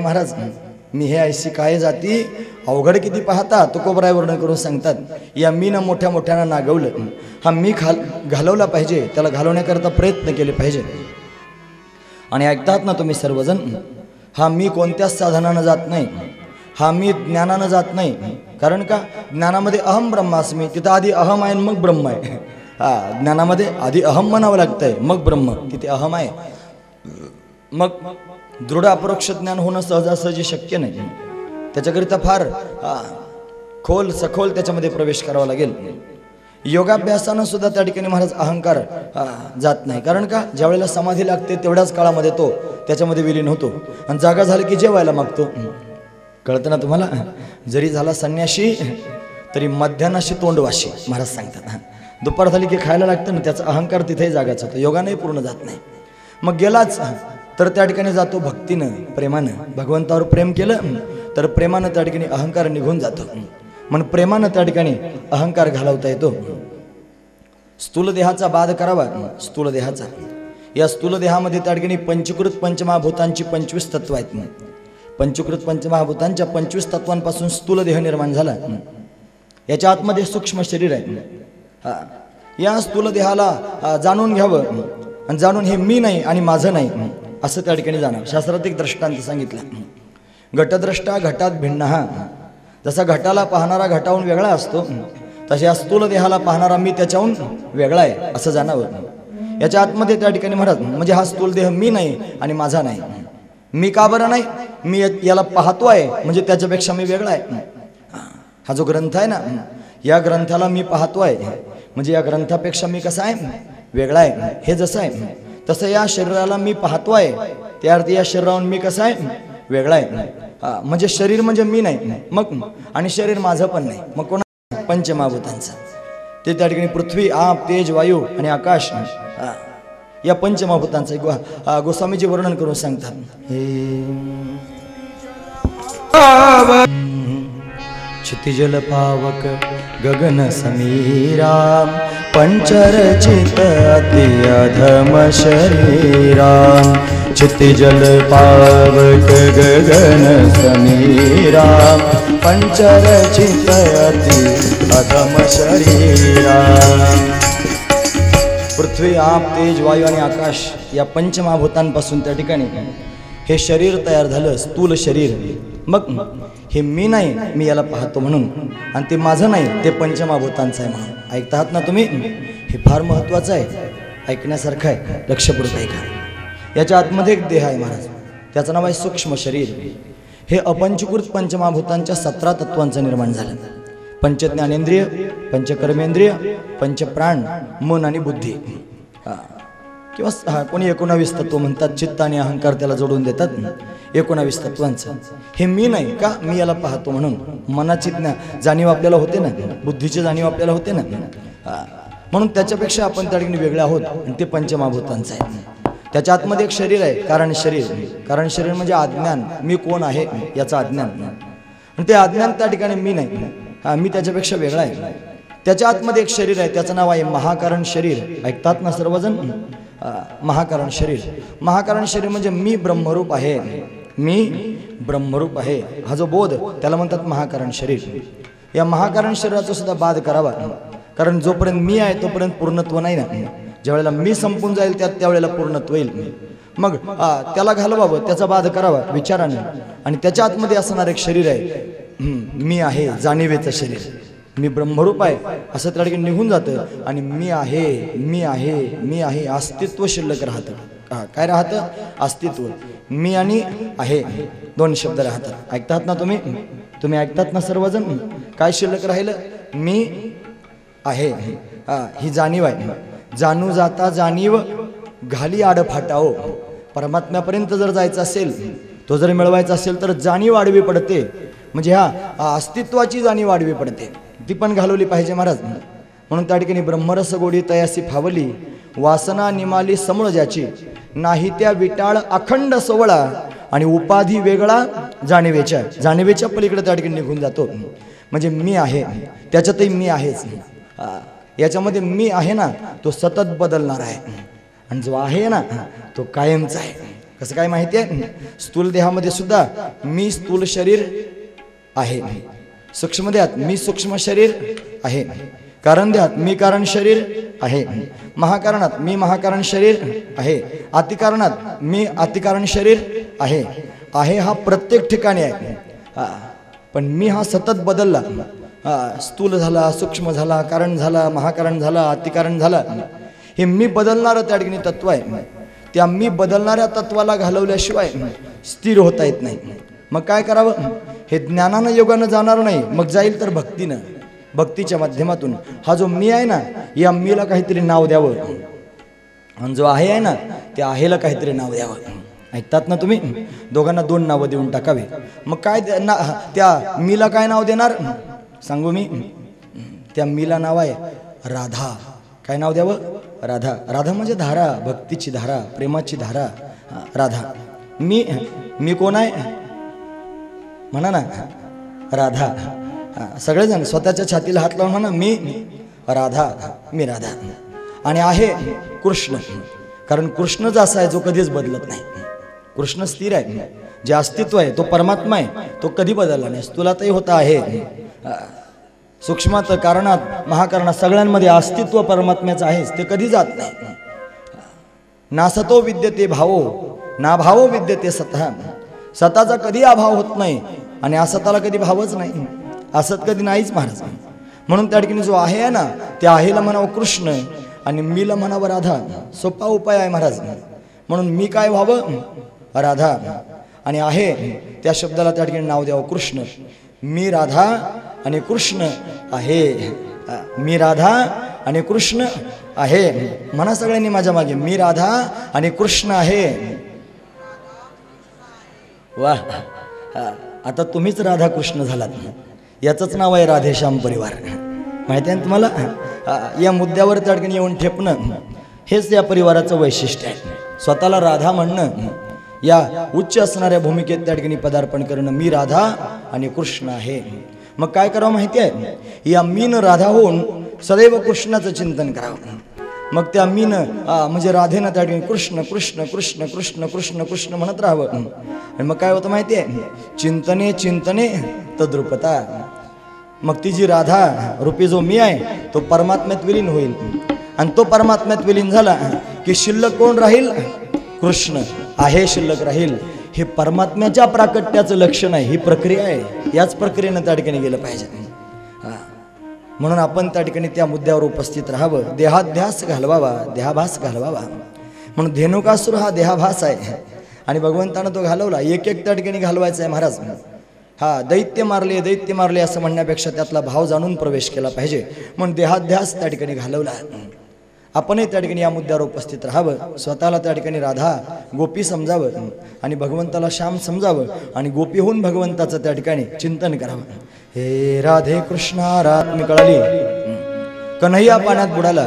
महाराज मी हे ऐशी काय जाती अवघड किती पाहता तुकोबराय वर्णन करून सांगतात. या मी ना मोठ्या मोठ्याना नागवलं. हा मी घालवला पाहिजे, त्याला घालवण्याकरता प्रयत्न केले पाहिजे. आणि ऐकतात ना तुम्ही सर्वजण, हा मी कोणत्याच साधनानं जात नाही, हा मी ज्ञानानं जात नाही. कारण का ज्ञानामध्ये अहम ब्रह्मास्मी, तिथं आधी अहम आहे मग ब्रह्म आहे. हा ज्ञानामध्ये आधी अहम म्हणावं लागतंय मग ब्रह्म, तिथे अहम आहे. मग दृढ अपरोक्ष ज्ञान होणं सहजासहजी शक्य नाही. त्याच्याकरिता फार खोल सखोल त्याच्यामध्ये प्रवेश करावा लागेल. योगाभ्यासानं सुद्धा त्या ठिकाणी महाराज अहंकार जात नाही. कारण का ज्यावेळेला समाधी लागते तेवढ्याच काळामध्ये तो त्याच्यामध्ये विलीन होतो आणि जागा झाली की जेवायला मागतो. कळतं ना तुम्हाला. जरी झाला संन्याशी तरी मध्यान्हाशी तोंडवाशी महाराज सांगतात. दुपार झाली की खायला लागतं ना, त्याचा अहंकार तिथेही जागाच होतो, योगानेही पूर्ण जात नाही. मग गेलाच तर त्या ठिकाणी जातो भक्तीनं प्रेमानं. भगवंतावर प्रेम केलं तर प्रेमानं त्या ठिकाणी अहंकार निघून जातो. म्हणून प्रेमानं त्या ठिकाणी अहंकार घालवता येतो. स्थूल देहाचा बाध करावा. स्थूल देहाचा, या स्थूल देहामध्ये त्या ठिकाणी पंचकृत पंचमहाभूतांची 25 तत्व आहेत. पंचकृत पंचमहाभूतांच्या 25 तत्वांपासून स्थूल देह निर्माण झाला. याच्या आतमध्ये सूक्ष्म शरीर आहे. या स्थूल देहाला जाणून घ्यावं आणि जाणून हे मी नाही आणि माझं नाही असं त्या ठिकाणी जाणं. शास्त्रात एक दृष्टांत सांगितला. घटद्रष्टा घटात भिन्न. हा जसा घटाला पाहणारा घटाहून वेगळा असतो तसे या स्थूल देहाला पाहणारा मी त्याच्याहून वेगळा आहे असं जाणावं. याच्या आतमध्ये त्या ठिकाणी महाराज म्हणजे हा स्थूल देह मी नाही आणि माझा नाही. मी का बरं नाही, मी याला पाहतो आहे म्हणजे त्याच्यापेक्षा मी वेगळा आहे. हा जो ग्रंथ आहे ना, या ग्रंथाला मी पाहतो आहे म्हणजे या ग्रंथापेक्षा मी कसा आहे, वेगळा आहे. हे जसं आहे तसं या शरीराला मी पाहतो आहे, त्या अर्थी या शरीराहून मी कसा आहे, वेगळा आहे. म्हणजे शरीर म्हणजे मी नाही मग, आणि शरीर माझं पण नाही. मग कोणा पंचमहाभूतांचं ते त्या ठिकाणी पृथ्वी आप तेज वायू आणि आकाश या पंचमहाभूतांचं गोस्वामीजी वर्णन करून सांगतात. क्षितिजल पावक गगन समीरा पंचरचित अति अधम शरीरा. क्षितिजल पावक गगन समीरा पंचरचित अति अधम शरीरा. पृथ्वी आप तेज वायू आणि आकाश या पंचमहाभूतांपासून त्या ठिकाणी हे शरीर तयार झालं, स्थूल शरीर. मग हे मी नाही, मी याला पाहतो म्हणून, आणि ते माझं नाही, ते पंचमहाभूतांचं आहे म्हणून. ऐकतात ना तुम्ही, हे फार महत्वाचं आहे, ऐकण्यासारखं आहे. लक्षपूर्वक ऐका. याच्या आतमध्ये एक देह आहे महाराज, त्याचं नाव आहे सूक्ष्म शरीर. हे अपंचकृत पंचमहाभूतांच्या 17 तत्वांचं निर्माण झालं. पंचज्ञानेंद्रिय, पंचकर्मेंद्रिय, पंचप्राण, मन आणि बुद्धी, किंवा कोणी 19 तत्व म्हणतात. चित्त आणि अहंकार त्याला जोडून देतात. 19 तत्वांचं हे मी नाही का, मी याला पाहतो म्हणून. मनाची जाणीव आपल्याला होते ना, बुद्धीची जाणीव आपल्याला होते ना, म्हणून त्याच्यापेक्षा आपण त्या ठिकाणी वेगळे आहोत. आणि ते पंचमहाभूतांचं आहे. त्याच्या आतमध्ये एक शरीर आहे, कारण शरीर. कारण शरीर म्हणजे अज्ञान, मी कोण आहे याचं अज्ञान. आणि ते अज्ञान त्या ठिकाणी मी नाही, मी त्याच्यापेक्षा वेगळा आहे. त्याच्या आतमध्ये एक शरीर आहे, त्याचं नाव आहे महाकारण शरीर. ऐकतात ना सर्वजण, महाकारण शरीर. महाकारण शरीर म्हणजे मी ब्रह्मरूप आहे, मी ब्रह्मरूप आहे, हा जो बोध त्याला म्हणतात महाकारण शरीर. या महाकारण शरीराचा सुद्धा बाध करावा. कारण जोपर्यंत मी आहे तोपर्यंत पूर्णत्व नाही ना. ज्यावेळेला मी संपून जाईल त्यावेळेला पूर्णत्व येईल. मग त्याला घालवावं, त्याचा बाध करावा विचाराने. आणि त्याच्या आतमध्ये असणारं एक शरीर आहे, मी आहे, जाणीवेचं शरीर. मी ब्रह्मरूप आहे असं त्या ठिकाणी निघून जातं. आणि मी आहे, मी आहे, मी आहे, अस्तित्व शिल्लक राहतं. काय राहतं, अस्तित्व. मी आणि आहे दोन शब्द राहतात. ऐकतात ना तुम्ही, तुम्ही ऐकतात ना सर्वजण. काय शिल्लक राहिलं, मी आहे, ही जाणीव आहे. जाणू जाता जाणीव घाली आड फाटाओ. परमात्म्यापर्यंत जर जायचं असेल, तो जर मिळवायचा असेल तर जाणीव आडवी पडते. म्हणजे अस्तित्वाची जाणीव आडवी पडते, ती पण घालवली पाहिजे महाराज. म्हणून त्या ठिकाणी ब्रह्मरस गोडी तयासी फावली, वासना निमाली समळ ज्याची, नाही त्या विटाळ अखंड सोवळा. आणि उपाधी वेगळा जाणीवेच्या, जाणीवेच्या पलीकडे त्या ठिकाणी निघून जातो. म्हणजे मी आहे, त्याच्यातही मी आहेच. याच्यामध्ये मी आहे ना, तो सतत बदलणार आहे. आणि जो आहे ना, तो कायमचा आहे. कसं काय माहिती आहे? स्थूल देहामध्ये सुद्धा मी स्थूल शरीर आहे, सूक्ष्म देहात मी सूक्ष्म शरीर आहे, कारण देहात मी कारण शरीर आहे, महाकारणात मी महाकारण शरीर आहे, अतिकारणात मी अतिकारण शरीर आहे. आहे हा प्रत्येक ठिकाणी आहे, पण मी हा सतत बदलला. स्थूल झाला, सूक्ष्म झाला, कारण झाला, महाकारण झाला, अतिकारण झाला. हे मी बदलणारं त्या ठिकाणी तत्व आहे. त्या मी बदलणाऱ्या तत्वाला घालवल्याशिवाय स्थिर होता येत नाही. मग काय करावं? हे ज्ञानानं योगानं जाणार नाही, मग जाईल तर भक्तीनं. भक्तीच्या माध्यमातून हा जो मी आहे ना, या मीला काहीतरी नाव द्यावं, आणि जो आहे ना त्या आहेला काहीतरी नाव द्यावं. ऐकतात ना तुम्ही? दोघांना 2 नावं देऊन टाकावे. मग काय त्या मीला काय नाव देणार सांगू मी? त्या मीला नाव आहे राधा. काय नाव द्यावं? राधा. राधा म्हणजे धारा, भक्तीची धारा, प्रेमाची धारा. राधा. मी कोण आहे म्हणा ना? राधा. सगळेजण स्वतःच्या छातीला हात लावून म्हणा, मी राधा, मी राधा. आणि आहे कृष्ण, कारण कृष्णच असा आहे जो कधीच बदलत नाही. कृष्ण स्थिर आहे, जे अस्तित्व आहे तो परमात्मा आहे, तो कधी बदलला नाही. स्थूलातही होता आहे, सूक्ष्मात, कारणात, महाकारणात, सगळ्यांमध्ये अस्तित्व परमात्म्याचं आहेच, ते कधी जात नाही. नासतो विद्यते भावो ना भावो विद्यते सतः. स्वतःचा कधी अभाव होत नाही आणि असताला कधी भावच नाही. असत कधी नाहीच महाराज. म्हणून त्या ठिकाणी जो आहे ना, त्या आहेला म्हणावं कृष्ण आणि मीला म्हणावं राधा. सोपा उपाय आहे महाराज. म्हणून मी काय व्हावं? राधा. आणि आहे त्या शब्दाला त्या ठिकाणी नाव द्यावं कृष्ण. मी राधा आणि कृष्ण आहे. मी राधा आणि कृष्ण आहे. म्हणा सगळ्यांनी माझ्या मागे, मी राधा आणि कृष्ण आहे. वाह, आता तुम्हीच राधा कृष्ण झालात. याचंच नाव आहे राधेश्याम परिवार. माहिती आहे तुम्हाला? या मुद्द्यावर त्या ठिकाणी येऊन ठेपणं हेच या परिवाराचं वैशिष्ट्य आहे. स्वतःला राधा म्हणणं, या उच्च असणाऱ्या भूमिकेत त्या ठिकाणी पदार्पण करणं. मी राधा आणि कृष्ण आहे. मग काय करावं माहिती आहे? या मीन राधा होऊन सदैव कृष्णाचं चिंतन करावं. मग त्या मीन म्हणजे राधेनं त्या ठिकाणी कृष्ण कृष्ण कृष्ण कृष्ण कृष्ण कृष्ण म्हणत राहावं. आणि मग काय होतं माहिती आहे? चिंतने चिंतने तद्रुपता. मग ती जी राधा रूपी जो मी आहे तो परमात्म्यात विलीन होईल. आणि तो परमात्म्यात विलीन झाला की शिल्लक कोण राहील? कृष्ण आहे शिल्लक राहील. हे परमात्म्याच्या प्राकट्याचं लक्षण आहे. ही प्रक्रिया आहे. याच प्रक्रियेनं त्या ठिकाणी गेलं पाहिजे. म्हणून आपण त्या ठिकाणी त्या मुद्द्यावर उपस्थित राहावं. देहाध्यास घालवावा, देहाभास घालवावा. म्हणून धेनुकासूर हा देहाभास आहे आणि भगवंतानं तो घालवला. एक एक त्या ठिकाणी घालवायचा आहे महाराज. दैत्य मारले असं म्हणण्यापेक्षा त्यातला भाव जाणून प्रवेश केला पाहिजे. म्हणून देहाध्यास त्या ठिकाणी घालवला. आपणही त्या ठिकाणी या मुद्द्यावर उपस्थित राहावं. स्वतःला त्या ठिकाणी राधा गोपी समजावं आणि भगवंताला श्याम समजावं आणि गोपी होऊन भगवंताचं त्या ठिकाणी चिंतन करावं. हे राधे कृष्णा रात मी कळाली, कन्हैया पाण्यात बुडाला.